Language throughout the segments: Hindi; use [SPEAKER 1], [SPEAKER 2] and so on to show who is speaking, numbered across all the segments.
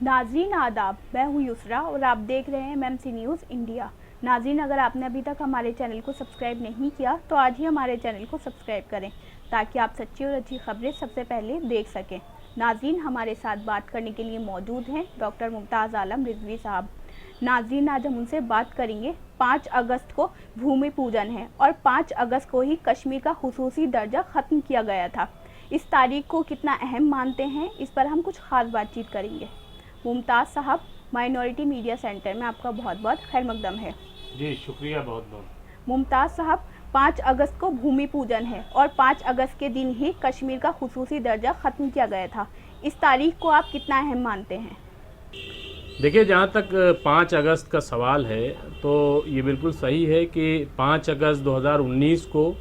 [SPEAKER 1] नाज़रीन आदाब, मैं हूँ युसरा और आप देख रहे हैं एमएमसी न्यूज़ इंडिया। नाज़रीन, अगर आपने अभी तक हमारे चैनल को सब्सक्राइब नहीं किया तो आज ही हमारे चैनल को सब्सक्राइब करें ताकि आप सच्ची और अच्छी खबरें सबसे पहले देख सकें। नाज़रीन, हमारे साथ बात करने के लिए मौजूद हैं डॉक्टर मुमताज़ आलम रिजवी साहब। नाज़रीन, आज हम उनसे बात करेंगे। 5 अगस्त को भूमि पूजन है और 5 अगस्त को ही कश्मीर का खुसूसी दर्जा ख़त्म किया गया था। इस तारीख को कितना अहम मानते हैं, इस पर हम कुछ ख़ास बातचीत करेंगे। मुमताज़ साहब, माइनॉरिटी मीडिया सेंटर में आपका बहुत बहुत खैर मकदम है।
[SPEAKER 2] जी शुक्रिया, बहुत बहुत।
[SPEAKER 1] मुमताज़ साहब, 5 अगस्त को भूमि पूजन है और 5 अगस्त के दिन ही कश्मीर का खुसूसी दर्जा ख़त्म किया गया था। इस तारीख को आप कितना अहम मानते हैं?
[SPEAKER 2] देखिए, जहाँ तक 5 अगस्त का सवाल है तो ये बिल्कुल सही है कि 5 अगस्त 2019 को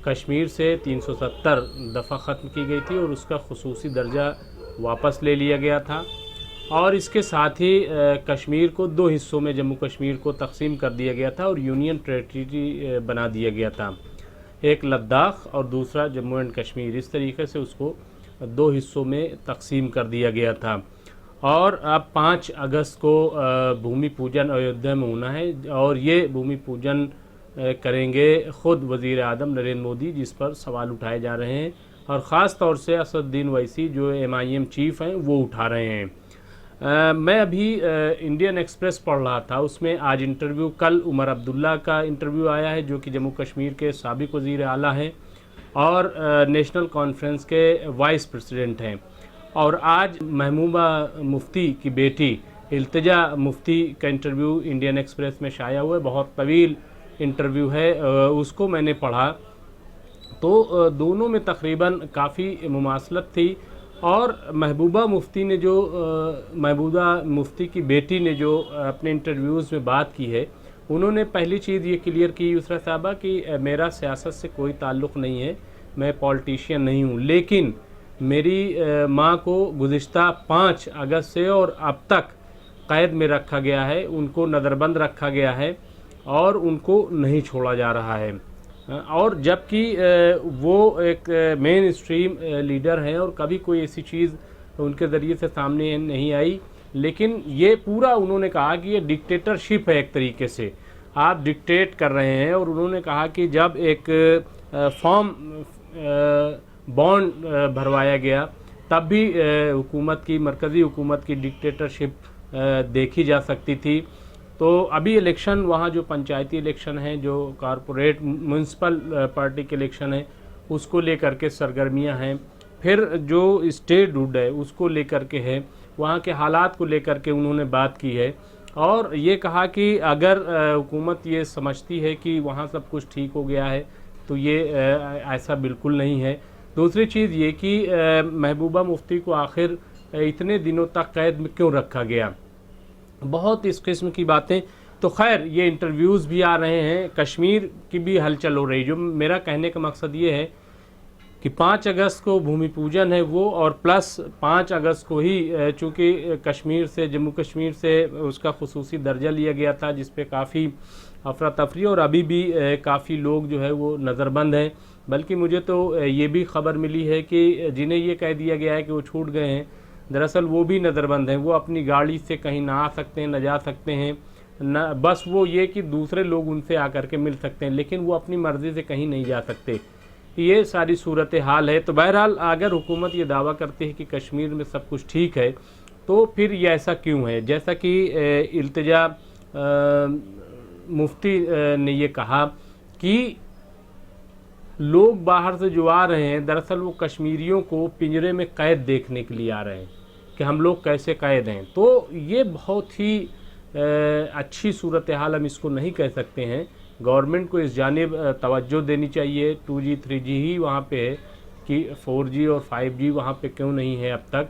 [SPEAKER 2] कश्मीर से 370 दफ़ा ख़त्म की गई थी और उसका खुसूसी दर्जा वापस ले लिया गया था। और इसके साथ ही कश्मीर को 2 हिस्सों में जम्मू कश्मीर को तकसीम कर दिया गया था और यूनियन टेरिटरी बना दिया गया था। एक लद्दाख और दूसरा जम्मू एंड कश्मीर, इस तरीके से उसको 2 हिस्सों में तकसीम कर दिया गया था। और अब 5 अगस्त को भूमि पूजन अयोध्या में होना है और ये भूमि पूजन करेंगे ख़ुद वज़ीर आज़म नरेंद्र मोदी, जिस पर सवाल उठाए जा रहे हैं और ख़ास तौर से असदुद्दीन ओवैसी जो MIM चीफ़ हैं वो उठा रहे हैं। मैं अभी इंडियन एक्सप्रेस पढ़ रहा था, उसमें आज इंटरव्यू, कल उमर अब्दुल्ला का इंटरव्यू आया है जो कि जम्मू कश्मीर के साबिक़ वज़ीर आला हैं और नेशनल कॉन्फ्रेंस के वाइस प्रेसिडेंट हैं। और आज महबूबा मुफ्ती की बेटी इल्तिजा मुफ्ती का इंटरव्यू इंडियन एक्सप्रेस में शाया हुआ है। बहुत तवील इंटरव्यू है, उसको मैंने पढ़ा तो दोनों में तकरीबन काफ़ी मुमासलत थी। और महबूबा मुफ्ती की बेटी ने जो अपने इंटरव्यूज़ में बात की है, उन्होंने पहली चीज़ ये क्लियर की युसरा साहबा कि मेरा सियासत से कोई ताल्लुक़ नहीं है, मैं पॉलिटिशियन नहीं हूँ, लेकिन मेरी माँ को गुज़िश्ता 5 अगस्त से और अब तक क़ैद में रखा गया है, उनको नज़रबंद रखा गया है और उनको नहीं छोड़ा जा रहा है। और जबकि वो एक मेन स्ट्रीम लीडर हैं और कभी कोई ऐसी चीज़ उनके ज़रिए से सामने नहीं आई, लेकिन ये पूरा उन्होंने कहा कि ये डिक्टेटरशिप है, एक तरीके से आप डिक्टेट कर रहे हैं। और उन्होंने कहा कि जब एक फॉर्म बॉन्ड भरवाया गया तब भी हुकूमत की, मरकज़ी हुकूमत की डिक्टेटरशिप देखी जा सकती थी। तो अभी इलेक्शन, वहाँ जो पंचायती इलेक्शन हैं, जो कॉरपोरेट म्यूनसिपल पार्टी के इलेक्शन हैं, उसको लेकर के सरगर्मियाँ हैं। फिर जो स्टेट हुड है उसको लेकर के है, वहाँ के हालात को लेकर के उन्होंने बात की है और ये कहा कि अगर हुकूमत ये समझती है कि वहाँ सब कुछ ठीक हो गया है तो ये ऐसा बिल्कुल नहीं है। दूसरी चीज़ ये कि महबूबा मुफ्ती को आखिर इतने दिनों तक कैद में क्यों रखा गया, बहुत इस किस्म की बातें। तो खैर, ये इंटरव्यूज़ भी आ रहे हैं, कश्मीर की भी हलचल हो रही। जो मेरा कहने का मकसद ये है कि 5 अगस्त को भूमि पूजन है वो, और प्लस 5 अगस्त को ही चूँकि कश्मीर से, जम्मू कश्मीर से उसका खुसूसी दर्जा लिया गया था, जिस पे काफ़ी अफरा तफरी और अभी भी काफ़ी लोग जो है वो नज़रबंद हैं। बल्कि मुझे तो ये भी ख़बर मिली है कि जिन्हें ये कह दिया गया है कि वो छूट गए हैं, दरअसल वो भी नज़रबंद हैं। वो अपनी गाड़ी से कहीं ना आ सकते हैं, ना जा सकते हैं, न बस वो ये कि दूसरे लोग उनसे आकर के मिल सकते हैं, लेकिन वो अपनी मर्ज़ी से कहीं नहीं जा सकते। ये सारी सूरत हाल है। तो बहरहाल, अगर हुकूमत ये दावा करती है कि कश्मीर में सब कुछ ठीक है तो फिर ये ऐसा क्यों है? जैसा कि इल्तिजा मुफ्ती ने ये कहा कि लोग बाहर से जो आ रहे हैं, दरअसल वो कश्मीरियों को पिंजरे में कैद देखने के लिए आ रहे हैं कि हम लोग कैसे कैद हैं। तो ये बहुत ही अच्छी सूरत हाल हम इसको नहीं कह सकते हैं। गवर्नमेंट को इस जानिब तवज्जो देनी चाहिए। 2G 3G ही वहाँ पे है कि 4G और 5G वहाँ पे क्यों नहीं है अब तक।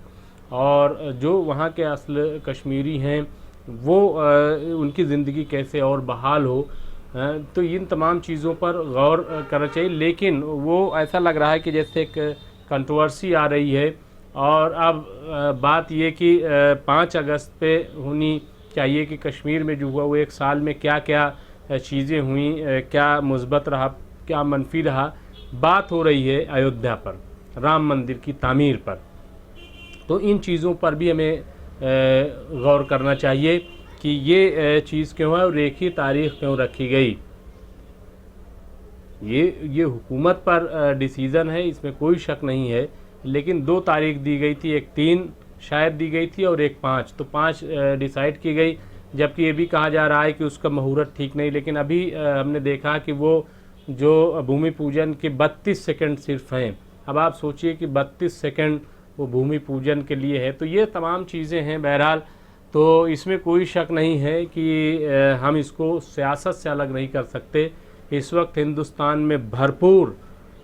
[SPEAKER 2] और जो वहाँ के असल कश्मीरी हैं वो उनकी ज़िंदगी कैसे और बहाल हो, तो इन तमाम चीज़ों पर गौर करना चाहिए। लेकिन वो ऐसा लग रहा है कि जैसे एक कंट्रोवर्सी आ रही है। और अब बात ये कि 5 अगस्त पे होनी चाहिए कि कश्मीर में जो हुआ वो एक साल में क्या क्या चीज़ें हुई, क्या मुस्बत रहा, क्या मनफी रहा। बात हो रही है अयोध्या पर, राम मंदिर की तामीर पर। तो इन चीज़ों पर भी हमें गौर करना चाहिए कि ये चीज़ क्यों है और एक ही तारीख क्यों रखी गई। ये हुकूमत पर डिसीज़न है, इसमें कोई शक नहीं है, लेकिन 2 तारीख दी गई थी, एक 3 शायद दी गई थी और एक 5, तो 5 डिसाइड की गई, जबकि ये भी कहा जा रहा है कि उसका मुहूर्त ठीक नहीं। लेकिन अभी हमने देखा कि वो जो भूमि पूजन के 32 सेकंड सिर्फ हैं। अब आप सोचिए कि 32 सेकंड वो भूमि पूजन के लिए है। तो ये तमाम चीज़ें हैं बहरहाल, तो इसमें कोई शक नहीं है कि हम इसको सियासत से अलग नहीं कर सकते। इस वक्त हिंदुस्तान में भरपूर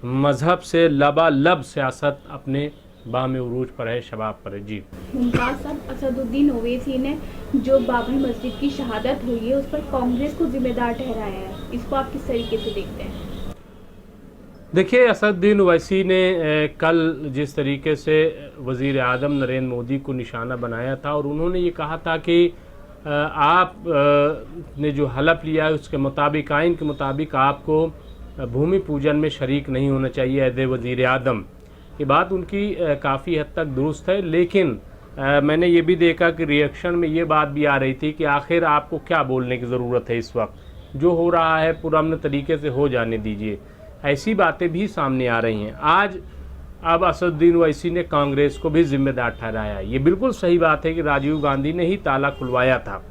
[SPEAKER 2] मज़हब से लबालब सियासत अपने बाम उरूज पर है, शबाब पर है। जी
[SPEAKER 1] मुमताज़ साहब, असदुद्दीन ओवैसी ने जो बाबरी मस्जिद की शहादत हुई है उस पर कांग्रेस को जिम्मेदार ठहराया है, इसको आप किस तरीके से देखते हैं?
[SPEAKER 2] देखिए, असदुद्दीन ओवैसी ने कल जिस तरीके से वज़ीर आज़म नरेंद्र मोदी को निशाना बनाया था और उन्होंने ये कहा था कि आप ने जो हलफ लिया है उसके मुताबिक, आइन के मुताबिक आपको भूमि पूजन में शरीक नहीं होना चाहिए एज ए वज़ीर आज़म। ये बात उनकी काफ़ी हद तक दुरुस्त है, लेकिन मैंने ये भी देखा कि रिएक्शन में ये बात भी आ रही थी कि आखिर आपको क्या बोलने की ज़रूरत है, इस वक्त जो हो रहा है पुरअमन तरीके से हो जाने दीजिए। ऐसी बातें भी सामने आ रही हैं। आज अब असदुद्दीन ओवैसी ने कांग्रेस को भी जिम्मेदार ठहराया। ये बिल्कुल सही बात है कि राजीव गांधी ने ही ताला खुलवाया था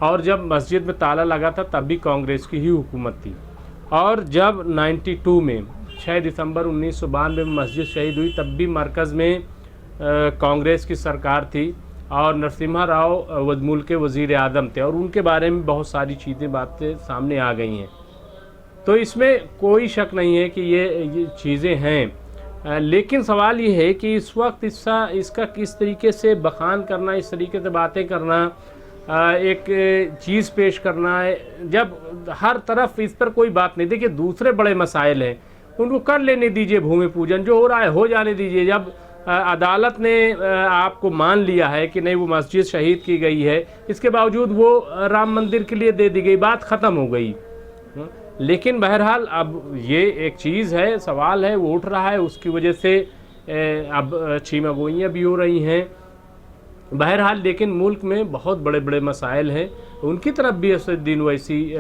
[SPEAKER 2] और जब मस्जिद में ताला लगा था तब भी कांग्रेस की ही हुकूमत थी, और जब 92 में 6 दिसंबर 1992 में मस्जिद शहीद हुई तब भी मरकज़ में कांग्रेस की सरकार थी और नरसिम्हा राव मुल्क के वज़ीर आज़म थे और उनके बारे में बहुत सारी बातें सामने आ गई हैं। तो इसमें कोई शक नहीं है कि ये चीज़ें हैं, लेकिन सवाल ये है कि इस वक्त इसका किस तरीके से बखान करना, इस तरीके से बातें करना, एक चीज़ पेश करना है जब हर तरफ इस पर कोई बात नहीं। देखिए, दूसरे बड़े मसाइल हैं, उनको कर लेने दीजिए, भूमि पूजन जो हो रहा है हो जाने दीजिए। जब अदालत ने आपको मान लिया है कि नहीं वो मस्जिद शहीद की गई है, इसके बावजूद वो राम मंदिर के लिए दे दी गई, बात ख़त्म हो गई। लेकिन बहरहाल अब ये एक चीज़ है, सवाल है वो उठ रहा है, उसकी वजह से अब छीमागोइयाँ भी हो रही हैं। बहरहाल लेकिन मुल्क में बहुत बड़े बड़े मसाइल हैं, उनकी तरफ भी असदुद्दीन ओवैसी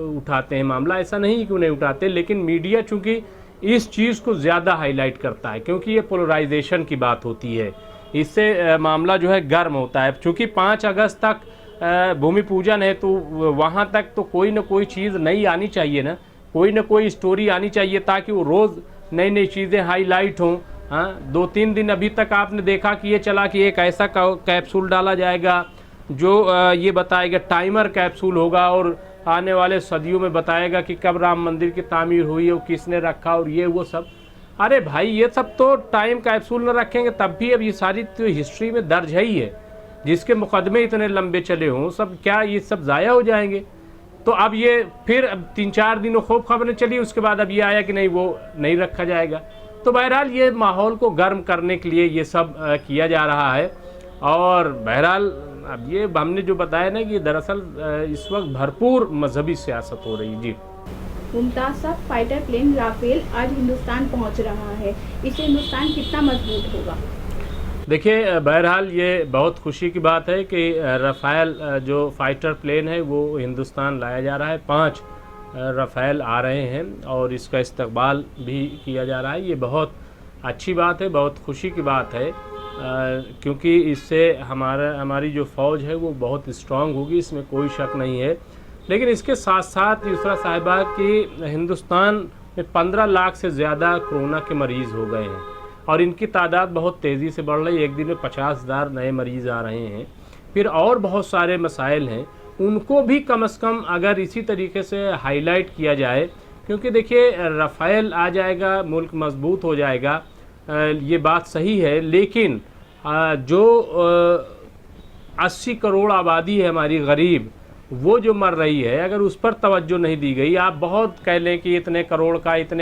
[SPEAKER 2] उठाते हैं मामला, ऐसा नहीं कि उन्हें उठाते, लेकिन मीडिया चूँकि इस चीज़ को ज़्यादा हाईलाइट करता है क्योंकि ये पोलराइजेशन की बात होती है, इससे मामला जो है गर्म होता है। चूँकि 5 अगस्त तक भूमि पूजन है तो वहाँ तक तो कोई ना कोई चीज़ नई आनी चाहिए ना, कोई ना कोई स्टोरी आनी चाहिए ताकि वो रोज़ नई नई चीज़ें हाईलाइट हों। हाँ, 2-3 दिन अभी तक आपने देखा कि ये चला कि एक ऐसा कैप्सूल डाला जाएगा जो ये बताएगा, टाइमर कैप्सूल होगा और आने वाले सदियों में बताएगा कि कब राम मंदिर की तामीर हुई और किसने रखा और ये वो सब। अरे भाई, ये सब तो टाइम कैप्सूल न रखेंगे तब भी अब ये सारी तो हिस्ट्री में दर्ज है ही है, जिसके मुकदमे इतने लंबे चले हों सब, क्या ये सब ज़ाया हो जाएंगे? तो अब ये फिर अब 3-4 दिनों खूब खबरें चली, उसके बाद अब ये आया कि नहीं वो नहीं रखा जाएगा। तो बहरहाल ये माहौल को गर्म करने के लिए ये सब किया जा रहा है। और बहरहाल अब ये हमने जो बताया ना कि दरअसल इस वक्त भरपूर मजहबी सियासत हो रही। जी
[SPEAKER 1] मुमताज़ साहब, फाइटर प्लेन राफेल आज हिंदुस्तान पहुंच रहा है, इससे हिंदुस्तान कितना मजबूत होगा?
[SPEAKER 2] देखिए, बहरहाल ये बहुत खुशी की बात है कि राफेल जो फाइटर प्लेन है वो हिंदुस्तान लाया जा रहा है। 5 राफेल आ रहे हैं और इसका इस्तकबाल भी किया जा रहा है। ये बहुत अच्छी बात है, बहुत खुशी की बात है, क्योंकि इससे हमारी जो फ़ौज है वो बहुत स्ट्रांग होगी, इसमें कोई शक नहीं है। लेकिन इसके साथ साथ यूसरा साहिबा की हिंदुस्तान में 15 लाख से ज़्यादा कोरोना के मरीज़ हो गए हैं और इनकी तादाद बहुत तेज़ी से बढ़ रही है। एक दिन में 50,000 नए मरीज़ आ रहे हैं। फिर और बहुत सारे मसाइल हैं, उनको भी कम से कम अगर इसी तरीके से हाईलाइट किया जाए, क्योंकि देखिए राफेल आ जाएगा, मुल्क मजबूत हो जाएगा, ये बात सही है। लेकिन जो 80 करोड़ आबादी है हमारी गरीब, वो जो मर रही है, अगर उस पर तवज्जो नहीं दी गई, आप बहुत कह लें कि इतने करोड़ का एक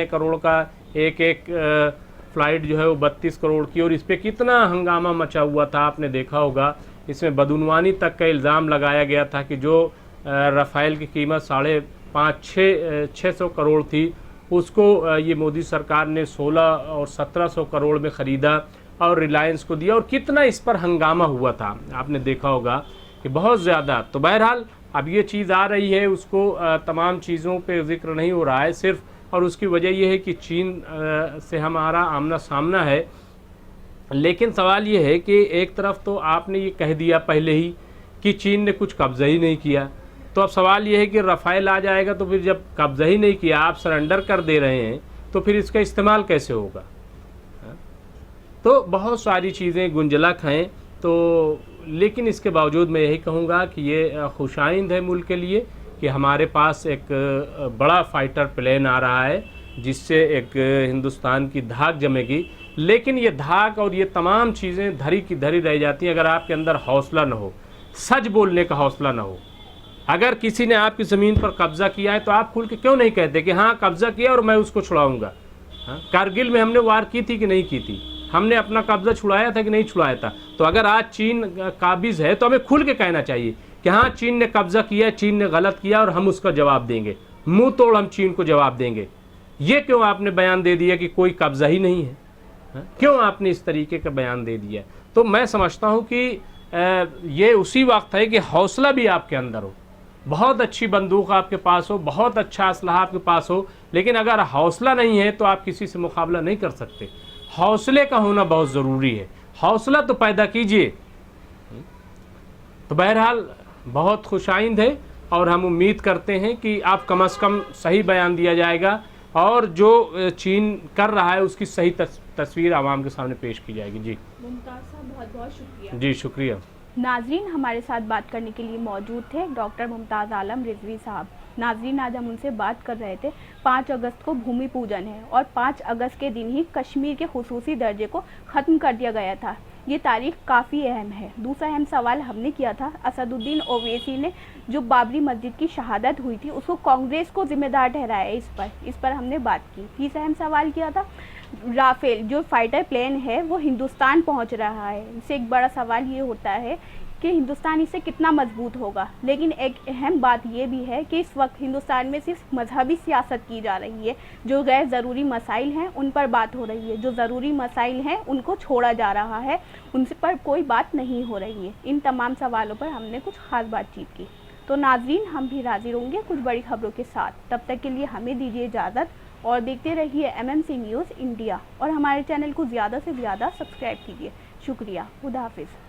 [SPEAKER 2] फ़्लाइट जो है वो 32 करोड़ की, और इस पर कितना हंगामा मचा हुआ था, आपने देखा होगा। इसमें बदउनवानी तक का इल्ज़ाम लगाया गया था कि जो राफेल की कीमत 550-600 करोड़ थी, उसको ये मोदी सरकार ने 16 और 1700 करोड़ में ख़रीदा। और रिलायंस को दिया, और कितना इस पर हंगामा हुआ था, आपने देखा होगा कि बहुत ज़्यादा। तो बहरहाल अब ये चीज़ आ रही है, उसको तमाम चीज़ों पे जिक्र नहीं हो रहा है सिर्फ, और उसकी वजह यह है कि चीन से हमारा आमना सामना है। लेकिन सवाल ये है कि एक तरफ तो आपने ये कह दिया पहले ही कि चीन ने कुछ कब्ज़ा ही नहीं किया, तो अब सवाल ये है कि रफ़ाइल आ जाएगा, तो फिर जब कब्ज़ा ही नहीं किया, आप सरेंडर कर दे रहे हैं, तो फिर इसका इस्तेमाल कैसे होगा? तो बहुत सारी चीज़ें गुंजलक हैं। तो लेकिन इसके बावजूद मैं यही कहूँगा कि ये खुशाइंद है मुल्क के लिए कि हमारे पास एक बड़ा फाइटर प्लेन आ रहा है, जिससे एक हिंदुस्तान की धाक जमेगी। लेकिन ये धाक और ये तमाम चीज़ें धरी की धरी रह जाती हैं अगर आपके अंदर हौसला न हो, सच बोलने का हौसला न हो। अगर किसी ने आपकी ज़मीन पर कब्ज़ा किया है तो आप खुल के क्यों नहीं कहते कि हाँ कब्ज़ा किया और मैं उसको छुड़ाऊँगा? हाँ, कारगिल में हमने वार की थी कि नहीं की थी? हमने अपना कब्ज़ा छुड़ाया था कि नहीं छुड़ाया था? तो अगर आज चीन काबिज़ है तो हमें खुल के कहना चाहिए कि हाँ चीन ने कब्ज़ा किया, चीन ने गलत किया और हम उसका जवाब देंगे, मुंह तोड़ हम चीन को जवाब देंगे। ये क्यों आपने बयान दे दिया कि कोई कब्ज़ा ही नहीं है? क्यों आपने इस तरीके का बयान दे दिया? तो मैं समझता हूँ कि ये उसी वक्त है कि हौसला भी आपके अंदर हो, बहुत अच्छी बंदूक आपके पास हो, बहुत अच्छा असलहा आपके पास हो, लेकिन अगर हौसला नहीं है तो आप किसी से मुकाबला नहीं कर सकते। हौसले का होना बहुत ज़रूरी है, हौसला तो पैदा कीजिए। तो बहरहाल बहुत खुशाइंद है और हम उम्मीद करते हैं कि आप कम से कम सही बयान दिया जाएगा और जो चीन कर रहा है उसकी सही तस्वीर आवाम के सामने पेश की जाएगी। जी
[SPEAKER 1] मुमताज़ साहब, बहुत बहुत शुक्रिया।
[SPEAKER 2] जी शुक्रिया।
[SPEAKER 1] नाजरीन, हमारे साथ बात करने के लिए मौजूद थे डॉक्टर मुमताज़ आलम रिजवी साहब। नाजरीन, आज हम उनसे बात कर रहे थे 5 अगस्त को भूमि पूजन है और 5 अगस्त के दिन ही कश्मीर के खुसूसी दर्जे को ख़त्म कर दिया गया था। ये तारीख काफ़ी अहम है। दूसरा अहम सवाल हमने किया था, असदुद्दीन ओवैसी ने जो बाबरी मस्जिद की शहादत हुई थी उसको कांग्रेस को जिम्मेदार ठहराया, इस पर हमने बात की। तीसरा अहम सवाल किया था, राफेल जो फाइटर प्लेन है वो हिंदुस्तान पहुंच रहा है, इससे एक बड़ा सवाल ये होता है कि हिंदुस्तान इससे कितना मजबूत होगा। लेकिन एक अहम बात ये भी है कि इस वक्त हिंदुस्तान में सिर्फ मजहबी सियासत की जा रही है, जो गैर ज़रूरी मसाइल हैं उन पर बात हो रही है, जो ज़रूरी मसाइल हैं उनको छोड़ा जा रहा है, उनसे पर कोई बात नहीं हो रही है। इन तमाम सवालों पर हमने कुछ ख़ास बातचीत की। तो नाजरीन, हम भी हाजिर होंगे कुछ बड़ी खबरों के साथ, तब तक के लिए हमें दीजिए इजाज़त और देखते रहिए MMC न्यूज़ इंडिया और हमारे चैनल को ज़्यादा से ज़्यादा सब्सक्राइब कीजिए। शुक्रिया, खुदा हाफिज़।